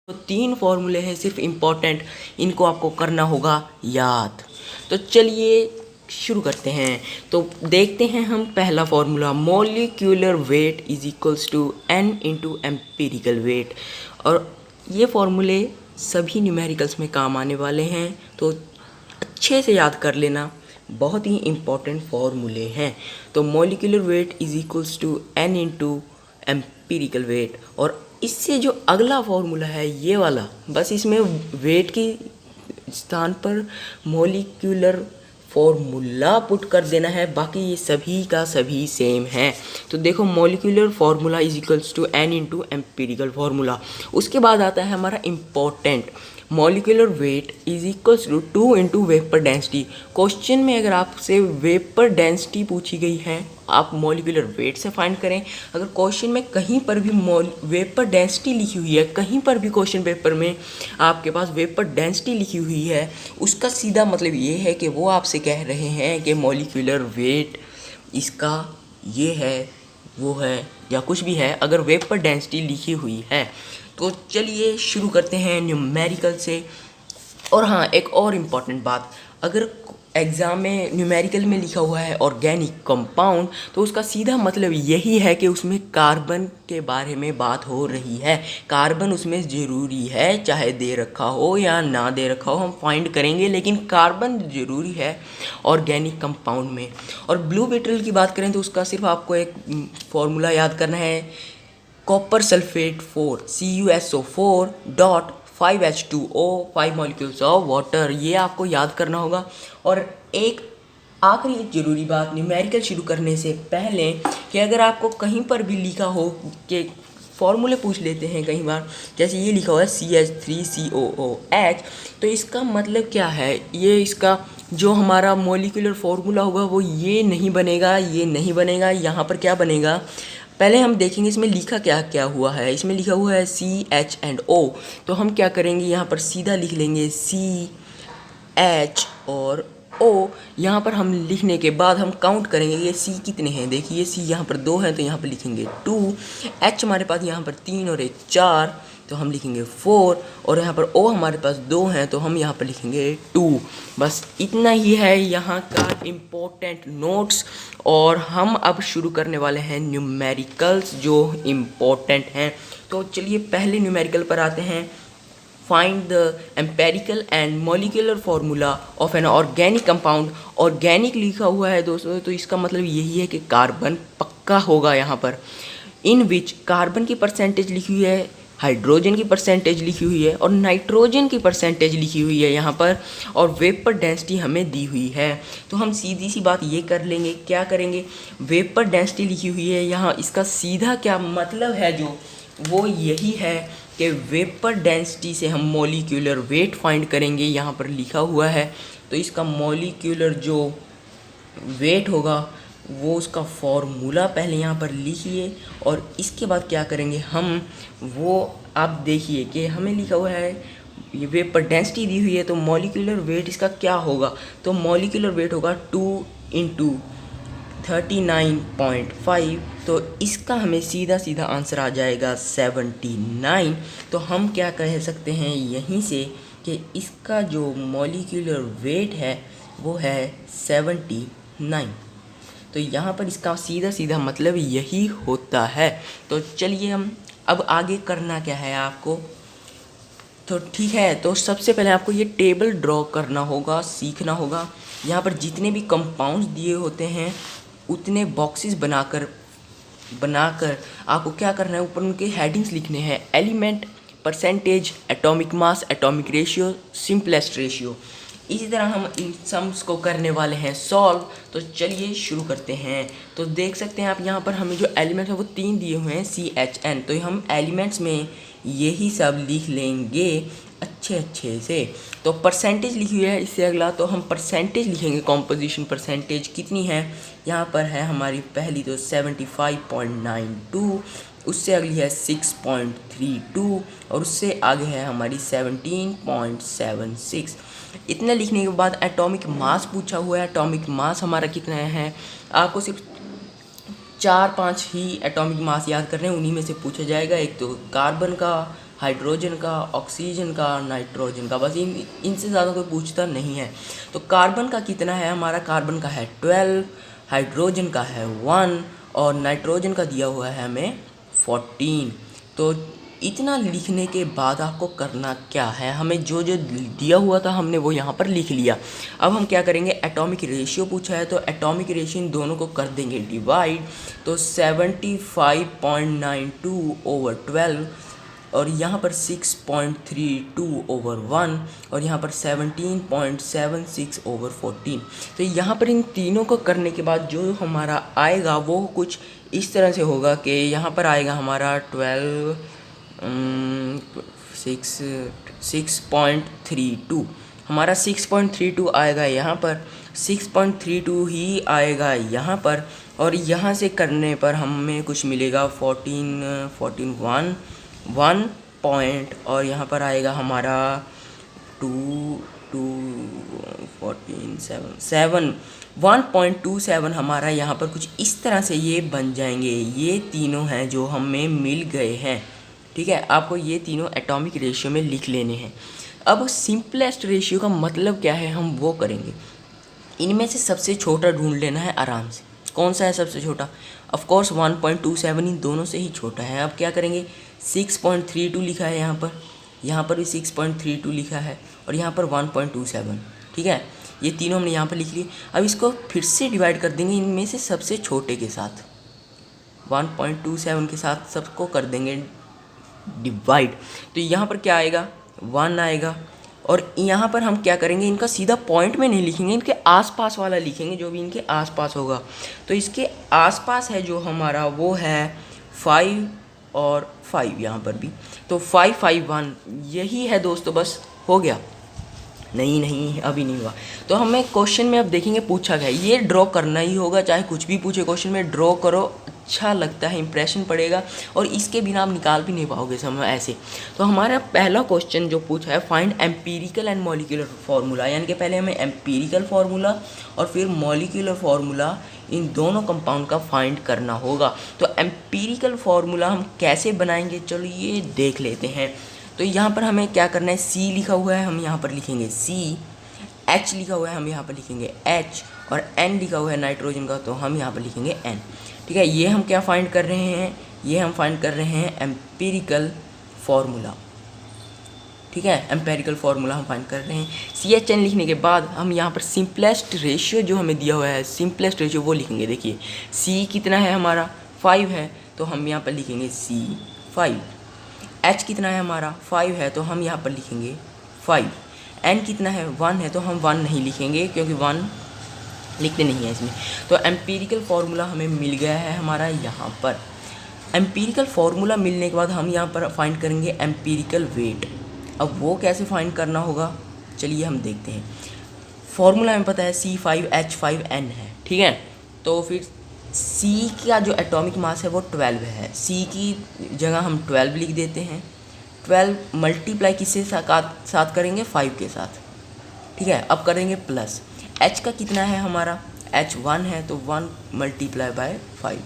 तो 3 फॉर्मूले हैं सिर्फ इम्पोर्टेंट, इनको आपको करना होगा याद। तो चलिए शुरू करते हैं। तो देखते हैं हम पहला formula, molecular weight is equals to n into empirical weight. और ये फॉर्मूले सभी न्यूमेरिकल्स में काम आने वाले हैं, तो अच्छे से याद कर लेना, बहुत ही इम्पॉर्टेंट फॉर्मूले हैं। तो molecular weight is equals to n into empirical weight. और इससे जो अगला फॉर्मूला है ये वाला, बस इसमें वेट की स्थान पर मॉलिक्यूलर फॉर्मूला पुट कर देना है, बाकी ये सभी का सभी सेम है। तो देखो, molecular formula is equals to n into empirical formula. उसके बाद आता है हमारा important, molecular weight is equals to 2 into vapour density. Question में अगर आपसे वेपर डेंसिटी पूछी गई है, आप मॉलिक्यूलर वेट से फाइंड करें। अगर क्वेश्चन में कहीं पर भी वेपर डेंसिटी लिखी हुई है, कहीं पर भी क्वेश्चन पेपर में आपके पास वेपर डेंसिटी लिखी हुई है, उसका सीधा मतलब ये है कि वो आपसे कह रहे हैं कि मॉलिक्यूलर वेट इसका ये है, वो है, या कुछ भी है, अगर वेपर डेंसिटी लिखी हुई है। तो चलिए शुरू करते हैं न्यूमेरिकल से। और हाँ, एक और इम्पॉर्टेंट बात, अगर एग्ज़ाम में न्यूमेरिकल में लिखा हुआ है ऑर्गेनिक कंपाउंड, तो उसका सीधा मतलब यही है कि उसमें कार्बन के बारे में बात हो रही है। कार्बन उसमें ज़रूरी है, चाहे दे रखा हो या ना दे रखा हो, हम फाइंड करेंगे, लेकिन कार्बन ज़रूरी है ऑर्गेनिक कंपाउंड में। और ब्लू मेटल की बात करें तो उसका सिर्फ आपको एक फॉर्मूला याद करना है, copper sulphate 4 CuSO4 dot 5H2O 5 molecules of water, ये आपको याद करना होगा। और एक आखिरी ज़रूरी बात न्यूमेरिकल शुरू करने से पहले, कि अगर आपको कहीं पर भी लिखा हो कि फॉर्मूले पूछ लेते हैं कई बार, जैसे ये लिखा हुआ है CH3COOH, तो इसका मतलब क्या है, ये इसका जो हमारा मॉलिक्यूलर फार्मूला होगा वो ये नहीं बनेगा, ये नहीं बनेगा। यहाँ पर क्या बनेगा, पहले हम देखेंगे इसमें लिखा क्या क्या हुआ है। इसमें लिखा हुआ है CH&O, तो हम क्या करेंगे, यहाँ पर सीधा लिख लेंगे CH और O। यहाँ पर हम लिखने के बाद हम काउंट करेंगे ये C कितने हैं। देखिए C यहाँ पर 2 हैं, तो यहाँ पर लिखेंगे 2। H हमारे पास यहाँ पर 3 और 1 4, तो हम लिखेंगे 4। और यहाँ पर O हमारे पास 2 हैं, तो हम यहाँ पर लिखेंगे 2। बस इतना ही है यहाँ का इम्पोर्टेंट नोट्स। और हम अब शुरू करने वाले हैं न्यूमेरिकल्स जो इम्पोर्टेंट हैं। तो चलिए पहले न्यूमेरिकल पर आते हैं। Find the empirical and molecular formula of an organic compound. Organic लिखा हुआ है दोस्तों, तो इसका मतलब यही है कि कार्बन पक्का होगा यहाँ पर। इन विच कार्बन की परसेंटेज लिखी हुई है, हाइड्रोजन की परसेंटेज लिखी हुई है, और नाइट्रोजन की परसेंटेज लिखी हुई है यहाँ पर, और वेपर डेंसिटी हमें दी हुई है। तो हम सीधी सी बात ये कर लेंगे, क्या करेंगे, वेपर डेंसिटी लिखी हुई है यहाँ, इसका सीधा क्या मतलब है जो, वो यही है कि वेपर डेंसिटी से हम मॉलिक्यूलर वेट फाइंड करेंगे। यहाँ पर लिखा हुआ है, तो इसका मॉलिक्यूलर जो वेट होगा वो उसका फॉर्मूला पहले यहाँ पर लिखिए, और इसके बाद क्या करेंगे हम, वो आप देखिए कि हमें लिखा हुआ है ये वेपर डेंसिटी दी हुई है, तो मॉलिक्यूलर वेट इसका क्या होगा, तो मॉलिक्यूलर वेट होगा 2 इंटू 39.5। तो इसका हमें सीधा सीधा आंसर आ जाएगा 79। तो हम क्या कह सकते हैं यहीं से कि इसका जो मॉलिक्यूलर वेट है वो है 79। तो यहाँ पर इसका सीधा सीधा मतलब यही होता है। तो चलिए हम अब आगे करना क्या है आपको, तो ठीक है, तो सबसे पहले आपको ये टेबल ड्रॉ करना होगा, सीखना होगा। यहाँ पर जितने भी कंपाउंड्स दिए होते हैं उतने बॉक्सेस बनाकर आपको क्या करना है, ऊपर उनके हेडिंग्स लिखने हैं, element, percentage, atomic mass, atomic ratio, simplest ratio. इसी तरह हम इन सम्स को करने वाले हैं सॉल्व। तो चलिए शुरू करते हैं। तो देख सकते हैं आप यहाँ पर हमें जो एलिमेंट है वो 3 दिए हुए हैं CHN, तो हम एलिमेंट्स में यही सब लिख लेंगे अच्छे से। तो परसेंटेज लिखी हुई है, इससे अगला तो हम परसेंटेज लिखेंगे, कॉम्पोजिशन परसेंटेज कितनी है, यहाँ पर है हमारी पहली तो 75.92, उससे अगली है 6.32, और उससे आगे है हमारी 17.76। इतना लिखने के बाद एटॉमिक मास पूछा हुआ है, एटॉमिक मास हमारा कितना है, आपको सिर्फ 4-5 ही एटॉमिक मास याद करने हैं, उन्हीं में से पूछा जाएगा। एक तो कार्बन का हाइड्रोजन का, ऑक्सीजन का, नाइट्रोजन का, बस इनसे ज़्यादा कोई पूछता नहीं है। तो कार्बन का कितना है हमारा, कार्बन का है 12, हाइड्रोजन का है 1 और नाइट्रोजन का दिया हुआ है हमें 14। तो इतना लिखने के बाद आपको करना क्या है, हमें जो जो दिया हुआ था हमने वो यहाँ पर लिख लिया। अब हम क्या करेंगे, एटॉमिक रेशियो पूछा है तो एटॉमिक रेशियो इन दोनों को कर देंगे डिवाइड। तो 75.92/12 और यहाँ पर 6.32/1 और यहाँ पर 17.76/14। तो यहाँ पर इन तीनों को करने के बाद जो हमारा आएगा वो कुछ इस तरह से होगा कि यहाँ पर आएगा हमारा 6.32, हमारा 6.32 आएगा यहाँ पर, 6.32 ही आएगा यहाँ पर, और यहाँ से करने पर हमें कुछ मिलेगा 1 पॉइंट और यहाँ पर आएगा हमारा 1.27 हमारा यहाँ पर कुछ इस तरह से ये बन जाएंगे। ये तीनों हैं जो हमें मिल गए हैं। ठीक है, आपको ये तीनों एटॉमिक रेशियो में लिख लेने हैं। अब सिंपलेस्ट रेशियो का मतलब क्या है हम वो करेंगे। इनमें से सबसे छोटा ढूंढ लेना है आराम से। कौन सा है सबसे छोटा, ऑफ कोर्स 1.27 इन दोनों से ही छोटा है। अब क्या करेंगे, 6.32 लिखा है यहाँ पर भी 6.32 लिखा है और यहाँ पर 1.27। ठीक है, ये तीनों हमने यहाँ पर लिख लिए। अब इसको फिर से डिवाइड कर देंगे इनमें से सबसे छोटे के साथ, 1.27 के साथ सबको कर देंगे डिवाइड। तो यहाँ पर क्या आएगा, 1 आएगा। और यहाँ पर हम क्या करेंगे, इनका सीधा पॉइंट में नहीं लिखेंगे, इनके आसपास वाला लिखेंगे, जो भी इनके आसपास होगा। तो इसके आसपास है जो हमारा वो है 5 और 5 यहाँ पर भी, तो 551 यही है दोस्तों, बस हो गया। नहीं अभी नहीं हुआ। तो हमें क्वेश्चन में अब देखेंगे पूछा गया, ये ड्रॉ करना ही होगा, चाहे कुछ भी पूछे क्वेश्चन में ड्रॉ करो, अच्छा लगता है, इंप्रेशन पड़ेगा और इसके बिना आप निकाल भी नहीं पाओगे समय ऐसे। तो हमारा पहला क्वेश्चन जो पूछा है, find empirical and molecular formula, यानी कि पहले हमें एम्पीरिकल फार्मूला और फिर मॉलिक्यूलर फार्मूला इन दोनों कंपाउंड का फाइंड करना होगा। तो एम्पीरिकल फार्मूला हम कैसे बनाएंगे, चलो ये देख लेते हैं। तो यहाँ पर हमें क्या करना है, C लिखा हुआ है हम यहाँ पर लिखेंगे C, H लिखा हुआ है हम यहाँ पर लिखेंगे H और N लिखा हुआ है नाइट्रोजन का, तो हम यहाँ पर लिखेंगे N। ठीक है, ये हम क्या फाइंड कर रहे हैं, ये हम फाइंड कर रहे हैं एम्पीरिकल फार्मूला। ठीक है, एम्पेरिकल फार्मूला हम फाइंड कर रहे हैं। CHN लिखने के बाद हम यहाँ पर सिंपलेस्ट रेशियो जो हमें दिया हुआ है, सिंपलेस्ट रेशियो वो लिखेंगे। देखिए C कितना है हमारा, 5 है, तो हम यहाँ पर लिखेंगे C5। H कितना है हमारा, 5 है, तो हम यहाँ पर लिखेंगे 5। N कितना है, 1 है, तो हम 1 नहीं लिखेंगे क्योंकि 1 लिखते नहीं है इसमें। तो एम्पीरिकल फार्मूला हमें मिल गया है हमारा यहाँ पर। एम्पीरिकल फार्मूला मिलने के बाद हम यहाँ पर फाइंड करेंगे एम्पीरिकल वेट। अब वो कैसे फाइंड करना होगा, चलिए हम देखते हैं। फार्मूला हमें पता है C5H5N है। ठीक है, तो फिर C का जो एटॉमिक मास है वो 12 है। C की जगह हम 12 लिख देते हैं। 12 मल्टीप्लाई किससे साथ करेंगे, 5 के साथ। ठीक है, अब करेंगे प्लस। H का कितना है हमारा, H 1 है, तो 1 मल्टीप्लाई बाय 5।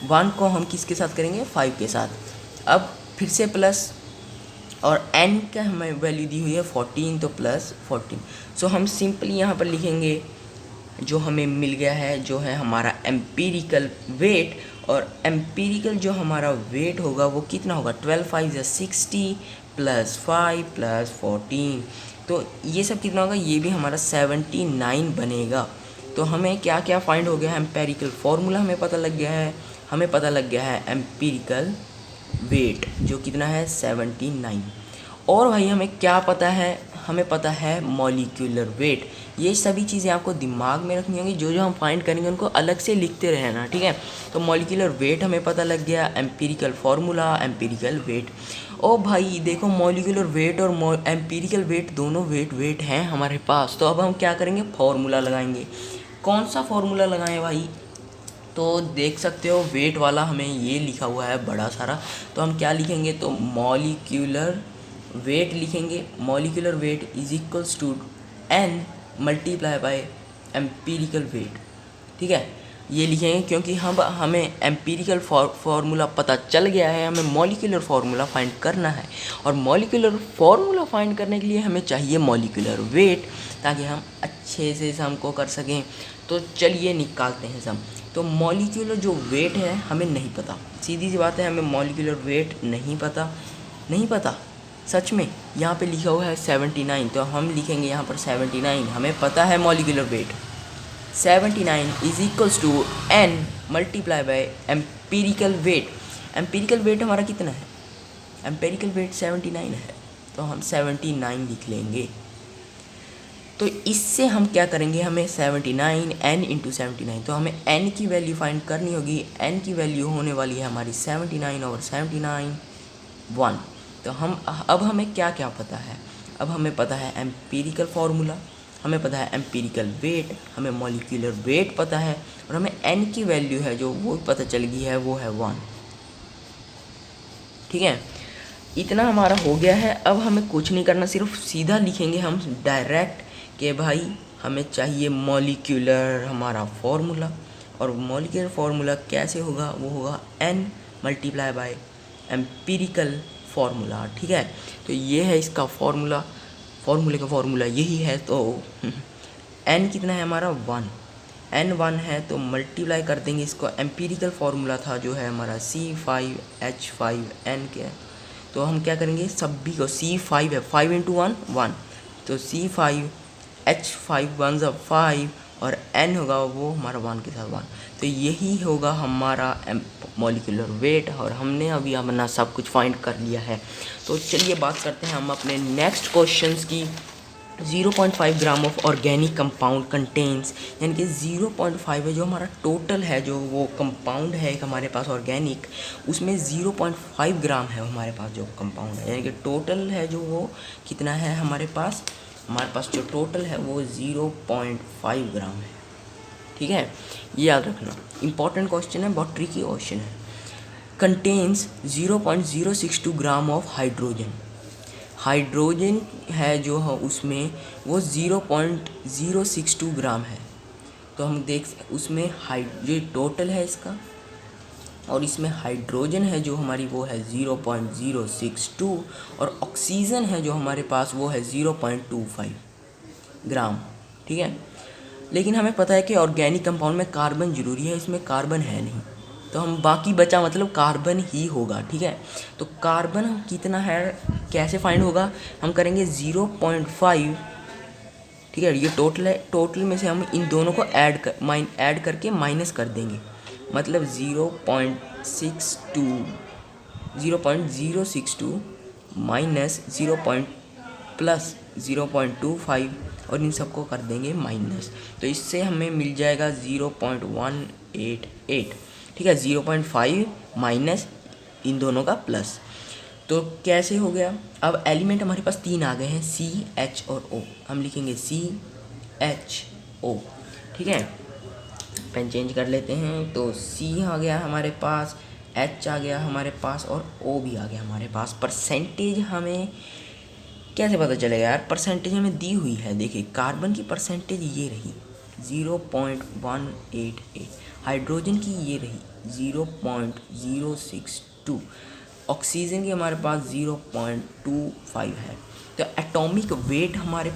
1 को हम किसके साथ करेंगे, 5 के साथ। अब फिर से प्लस, और N का हमें वैल्यू दी हुई है 14, तो प्लस 14। सो हम सिंपली यहाँ पर लिखेंगे जो हमें मिल गया है, जो है हमारा एम्पीरिकल वेट। और एम्पीरिकल जो हमारा वेट होगा वो कितना होगा, 12 5 60 प्लस 5 प्लस 14, तो ये सब कितना होगा, ये भी हमारा 79 बनेगा। तो हमें क्या क्या फाइंड हो गया है, एम्पेरिकल फार्मूला हमें पता लग गया है, हमें पता लग गया है एम्पीरिकल वेट जो कितना है 79। और भाई हमें क्या पता है, हमें पता है मॉलिक्यूलर वेट। ये सभी चीज़ें आपको दिमाग में रखनी होंगी, जो जो हम फाइंड करेंगे उनको अलग से लिखते रहना। ठीक है, तो मॉलिक्यूलर वेट हमें पता लग गया, एम्पीरिकल फार्मूला, एम्पीरिकल वेट। ओ भाई देखो, मॉलिक्यूलर वेट और एम्पीरिकल वेट दोनों वेट हैं हमारे पास। तो अब हम क्या करेंगे, फार्मूला लगाएंगे। कौन सा फार्मूला लगाएं भाई, तो देख सकते हो वेट वाला हमें ये लिखा हुआ है बड़ा सारा, तो हम क्या लिखेंगे, तो मॉलिक्यूलर वेट लिखेंगे। Molecular weight is equals to N multiply by empirical weight. ठीक है, ये लिखेंगे क्योंकि हमें एम्पिरिकल फार्मूला पता चल गया है, हमें मॉलिक्यूलर फार्मूला फाइंड करना है। और मॉलिक्यूलर फार्मूला फाइंड करने के लिए हमें चाहिए मॉलिक्यूलर वेट, ताकि हम अच्छे से सम को कर सकें। तो चलिए निकालते हैं सम। तो मॉलिक्यूलर जो वेट है हमें नहीं पता, सीधी सी बात है, हमें मॉलिक्यूलर वेट नहीं पता सच में। यहाँ पे लिखा हुआ है 79, तो हम लिखेंगे यहाँ पर 79। हमें पता है molecular weight 79 is equals to n multiply by empirical weight. Empirical weight हमारा कितना है? एम्पिरिकल वेट 79 है, तो हम 79 लिख लेंगे। तो इससे हम क्या करेंगे, हमें 79 n इंटू 79, तो हमें n की वैल्यू फाइंड करनी होगी। n की वैल्यू होने वाली है हमारी 79 और 79 1। तो अब हमें क्या क्या पता है? अब हमें पता है एम्पिरिकल फार्मूला, हमें पता है एम्पिरिकल वेट, हमें मॉलिक्यूलर वेट पता है, और हमें n की वैल्यू है जो वो पता चल गई है, वो है 1। ठीक है, इतना हमारा हो गया है। अब हमें कुछ नहीं करना, सिर्फ सीधा लिखेंगे हम डायरेक्ट कि भाई हमें चाहिए मॉलिक्यूलर हमारा फार्मूला। और मॉलिक्यूलर फार्मूला कैसे होगा? वो होगा n multiply by empirical formula. ठीक है, तो ये है इसका फार्मूले का फार्मूला यही है। तो n कितना है हमारा? 1। n 1 है, तो मल्टीप्लाई कर देंगे इसको। एम्पिरिकल फार्मूला था जो है हमारा C5H5n के, तो हम क्या करेंगे, सभी को C5 है, 5 इंटू 1 1, तो C5H5 1 ज़ा 5 और n होगा वो हमारा 1 के साथ 1। तो यही होगा हमारा मॉलिक्यूलर वेट, और हमने अभी अपना सब कुछ फाइंड कर लिया है। तो चलिए बात करते हैं हम अपने नेक्स्ट क्वेश्चंस की। 0.5 gram of organic compound contains, यानी कि 0.5 है जो हमारा टोटल है, जो वो कंपाउंड है हमारे पास ऑर्गेनिक, उसमें 0.5 ग्राम है हमारे पास जो कंपाउंड है, यानी कि टोटल है जो वो कितना है हमारे पास जो टोटल है वो 0.5 ग्राम है। ठीक है, ये याद रखना, इंपॉर्टेंट क्वेश्चन है, बहुत ट्रिकी क्वेश्चन है। कंटेन्स 0.062 ग्राम ऑफ हाइड्रोजन है जो है उसमें वो 0.062 ग्राम है। तो हम उसमें जो टोटल है इसका, और इसमें हाइड्रोजन है जो हमारी वो है 0.062, और ऑक्सीजन है जो हमारे पास वो है 0.25 ग्राम। ठीक है, लेकिन हमें पता है कि ऑर्गेनिक कंपाउंड में कार्बन ज़रूरी है, इसमें कार्बन है नहीं, तो हम बाकी बचा मतलब कार्बन ही होगा। ठीक है, तो कार्बन कितना है, कैसे फाइंड होगा, हम करेंगे 0.5। ठीक है, ये टोटल है, टोटल में से हम इन दोनों को ऐड करके माइनस कर देंगे, मतलब 0.062 माइनस 0.25, और इन सबको कर देंगे माइनस, तो इससे हमें मिल जाएगा 0.188। ठीक है, 0.5 माइनस इन दोनों का प्लस। तो कैसे हो गया? अब एलिमेंट हमारे पास 3 आ गए हैं, C H और O। हम लिखेंगे CHO। ठीक है, पेन चेंज कर लेते हैं। तो C आ गया हमारे पास, H आ गया हमारे पास, और O भी आ गया हमारे पास। परसेंटेज हमें कैसे पता चलेगा यार? परसेंटेज हमें दी हुई है, देखिए कार्बन की परसेंटेज ये रही 0.188, हाइड्रोजन की ये रही 0.062, ऑक्सीजन की हमारे पास 0.25 है। तो एटॉमिक वेट हमारे